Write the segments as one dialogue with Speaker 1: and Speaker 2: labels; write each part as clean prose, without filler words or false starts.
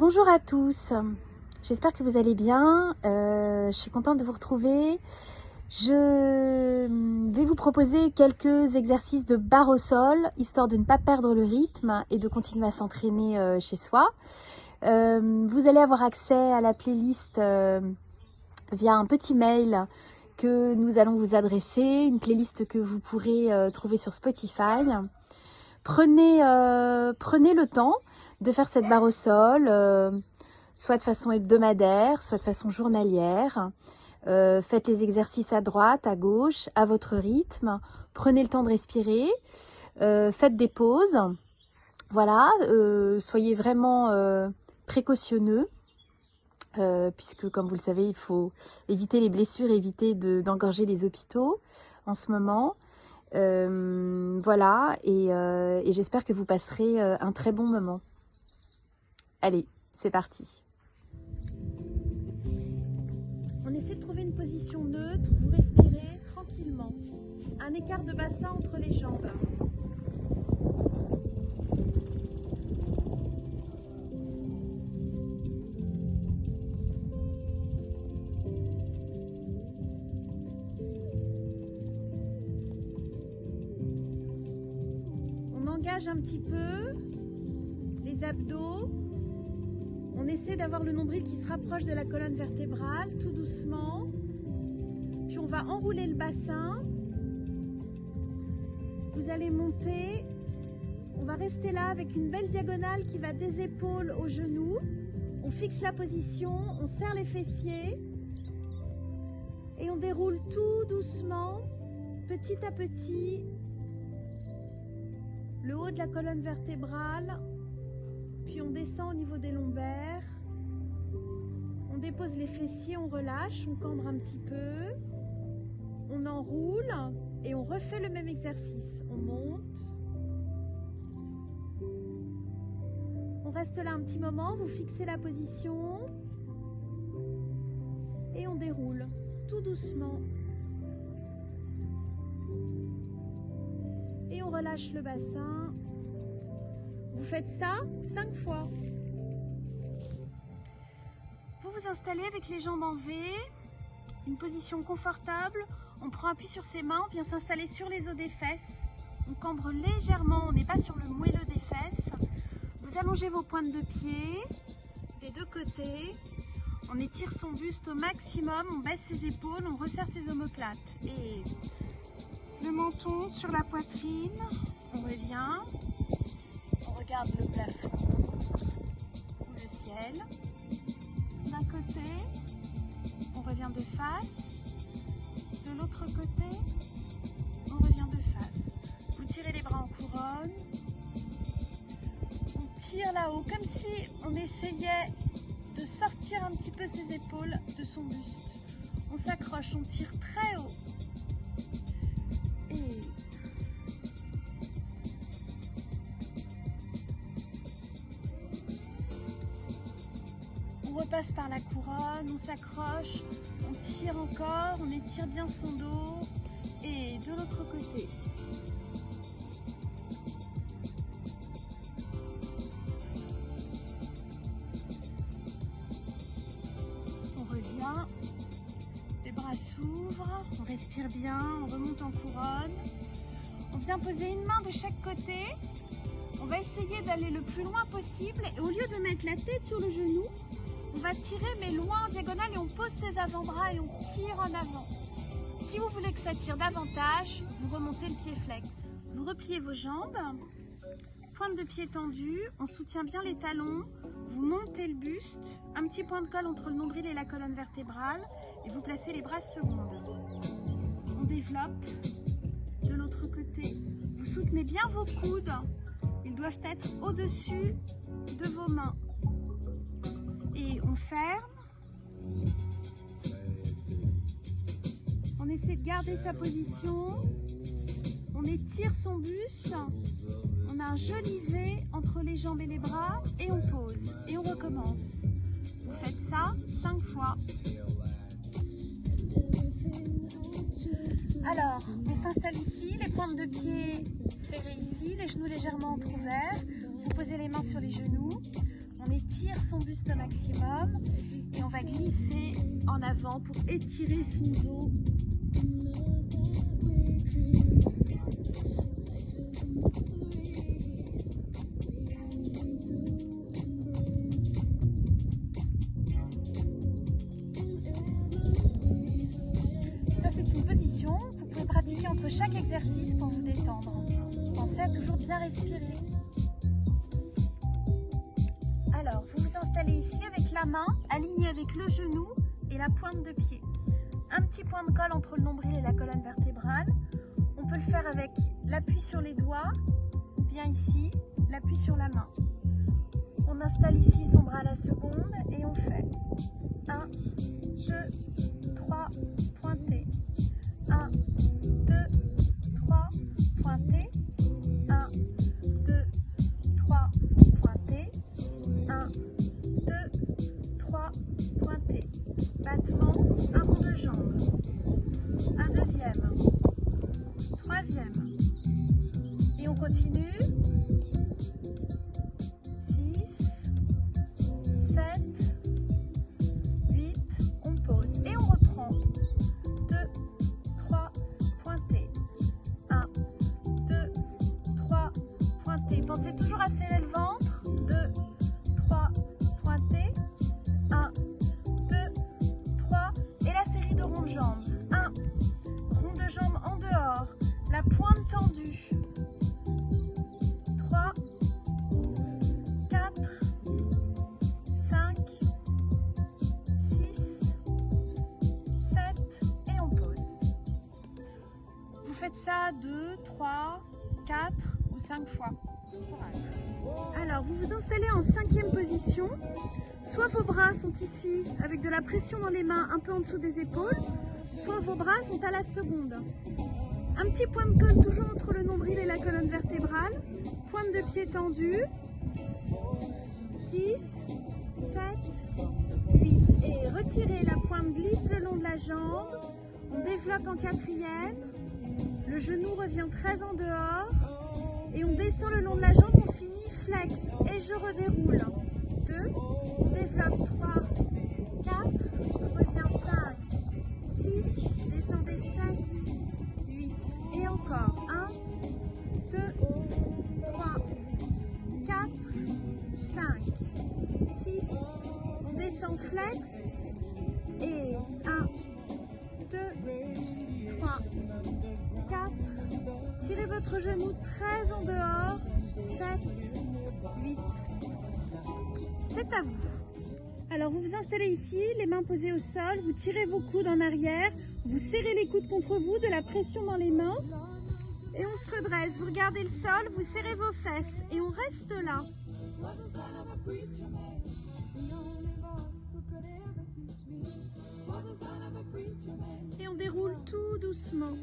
Speaker 1: Bonjour à tous, j'espère que vous allez bien, je suis contente de vous retrouver. Je vais vous proposer quelques exercices de barre au sol, histoire de ne pas perdre le rythme et de continuer à s'entraîner chez soi. Vous allez avoir accès à la playlist via un petit mail que nous allons vous adresser, une playlist que vous pourrez trouver sur Spotify. Prenez le temps de faire cette barre au sol, soit de façon hebdomadaire, soit de façon journalière. Faites les exercices à droite, à gauche, à votre rythme. Prenez le temps de respirer. Faites des pauses. Voilà, soyez vraiment précautionneux. Puisque, comme vous le savez, il faut éviter les blessures, éviter d'engorger les hôpitaux en ce moment. Voilà, et j'espère que vous passerez un très bon moment. Allez, c'est parti. On essaie de trouver une position neutre, vous respirez tranquillement. Un écart de bassin entre les jambes. On engage un petit peu les abdos. On essaie d'avoir le nombril qui se rapproche de la colonne vertébrale, tout doucement. Puis on va enrouler le bassin. Vous allez monter. On va rester là avec une belle diagonale qui va des épaules aux genoux. On fixe la position, on serre les fessiers. Et on déroule tout doucement, petit à petit, le haut de la colonne vertébrale. Puis on descend au niveau des lombaires, on dépose les fessiers, on relâche, on cambre un petit peu, on enroule et on refait le même exercice. On monte, on reste là un petit moment, vous fixez la position et on déroule tout doucement. Et on relâche le bassin. Vous faites ça 5 fois. Vous vous installez avec les jambes en V, une position confortable. On prend appui sur ses mains, on vient s'installer sur les os des fesses. On cambre légèrement, on n'est pas sur le moelleux des fesses. Vous allongez vos pointes de pied des deux côtés. On étire son buste au maximum, on baisse ses épaules, on resserre ses omoplates. Et le menton sur la poitrine, on revient. On regarde le plafond ou le ciel. D'un côté, on revient de face. De l'autre côté, on revient de face. Vous tirez les bras en couronne. On tire là-haut comme si on essayait de sortir un petit peu ses épaules de son buste. On s'accroche, on tire très haut. Et on repasse par la couronne, on s'accroche, on tire encore, on étire bien son dos. Et de l'autre côté. On revient, les bras s'ouvrent, on respire bien, on remonte en couronne. On vient poser une main de chaque côté. On va essayer d'aller le plus loin possible. Et au lieu de mettre la tête sur le genou, on va tirer mais loin en diagonale et on pose ses avant-bras et on tire en avant. Si vous voulez que ça tire davantage, vous remontez le pied flex. Vous repliez vos jambes, pointe de pied tendue, on soutient bien les talons, vous montez le buste, un petit point de colle entre le nombril et la colonne vertébrale et vous placez les bras secondes. On développe de l'autre côté. Vous soutenez bien vos coudes, ils doivent être au-dessus de vos mains. Et on ferme. On essaie de garder sa position. On étire son buste. On a un joli V entre les jambes et les bras. Et on pose. Et on recommence. Vous faites ça 5 fois. Alors, on s'installe ici. Les pointes de pied serrées ici. Les genoux légèrement entrouverts. Vous posez les mains sur les genoux. On étire son buste au maximum et on va glisser en avant pour étirer son dos. Ça, c'est une position que vous pouvez pratiquer entre chaque exercice pour vous détendre. Pensez à toujours bien respirer. Alors, vous vous installez ici avec la main alignée avec le genou et la pointe de pied. Un petit point de colle entre le nombril et la colonne vertébrale. On peut le faire avec l'appui sur les doigts, bien ici, l'appui sur la main. On installe ici son bras à la seconde et on fait 1, 2, 3, pointé. 1, 2, 3, pointé. 1, 2, 3, pointé. 1, 2, 3, pointé. Battement, un rond de jambe. Un deuxième. Troisième. Et on continue. 6, 7, 8. On pose. Et on reprend. 2, 3, pointé. 1, 2, 3, pointé. Pensez toujours à serrer le ventre. 2, 3, pointé. 1, 2, 3. Et la série de ronds de jambes. 1, rond de jambe en dehors. La pointe tendue. 3, 4, 5, 6, 7 et on pose. Vous faites ça 2, 3, 4 ou 5 fois. Alors, vous vous installez en 5e position. Soit vos bras sont ici avec de la pression dans les mains un peu en dessous des épaules, soit vos bras sont à la seconde. Un petit point de colle toujours entre le nombril et la colonne vertébrale. Pointe de pied tendue. 6, 7, 8. Et retirez, la pointe glisse le long de la jambe. On développe en 4e. Le genou revient très en dehors. Et on descend le long de la jambe, on finit flex. Et je redéroule. 2, on développe 3, 4, on revient 5, 6, descendez 7, 8. Et encore 1, 2, 3, 4, 5, 6. On descend flex. Et 1, 2, 3, 4. Tirez votre genou très en dehors. 7, 8. C'est à vous. Alors vous vous installez ici, les mains posées au sol, vous tirez vos coudes en arrière, vous serrez les coudes contre vous, de la pression dans les mains. Et on se redresse, vous regardez le sol, vous serrez vos fesses et on reste là. Et on déroule tout doucement.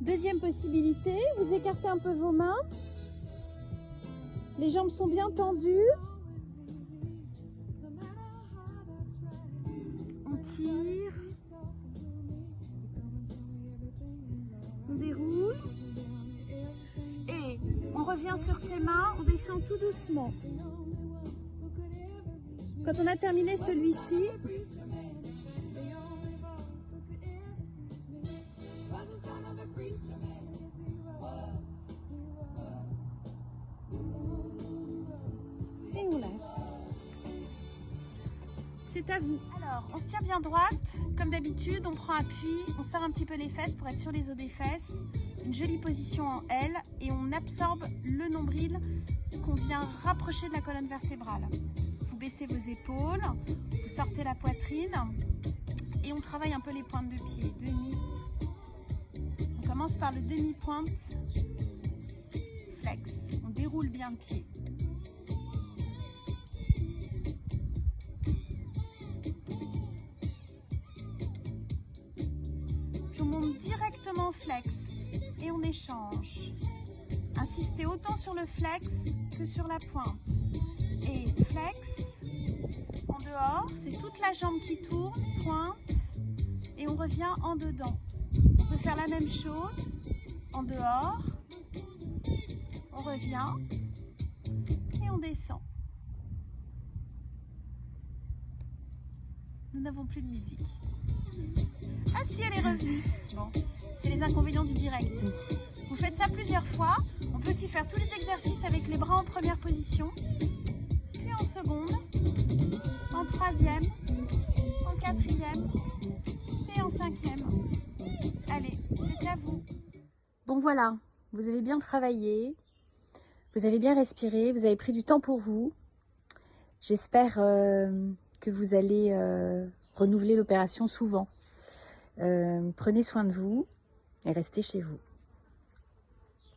Speaker 1: Deuxième possibilité, vous écartez un peu vos mains. Les jambes sont bien tendues. On tire. On déroule. Et on revient sur ses mains, on descend tout doucement. Quand on a terminé celui-ci, et on lâche. C'est à vous. Alors, on se tient bien droite. Comme d'habitude, on prend appui, on sort un petit peu les fesses pour être sur les os des fesses. Une jolie position en L et on absorbe le nombril qu'on vient rapprocher de la colonne vertébrale. Vous baissez vos épaules, vous sortez la poitrine et on travaille un peu les pointes de pied. Demi. On commence par le demi-pointe. Flex. On déroule bien le pied. Puis on monte directement flex et on échange. Insistez autant sur le flex que sur la pointe. Et flex, en dehors, c'est toute la jambe qui tourne, pointe, et on revient en dedans. On peut faire la même chose en dehors, On revient et on descend. Nous n'avons plus de musique. Ah si, elle est revenue. Bon, c'est les inconvénients du direct. Vous faites ça plusieurs fois. On peut aussi faire tous les exercices avec les bras en première position, puis en seconde, en troisième, en quatrième et en cinquième. Allez, c'est à vous. Bon voilà, vous avez bien travaillé, vous avez bien respiré, vous avez pris du temps pour vous. J'espère que vous allez renouveler l'opération souvent. Prenez soin de vous et restez chez vous.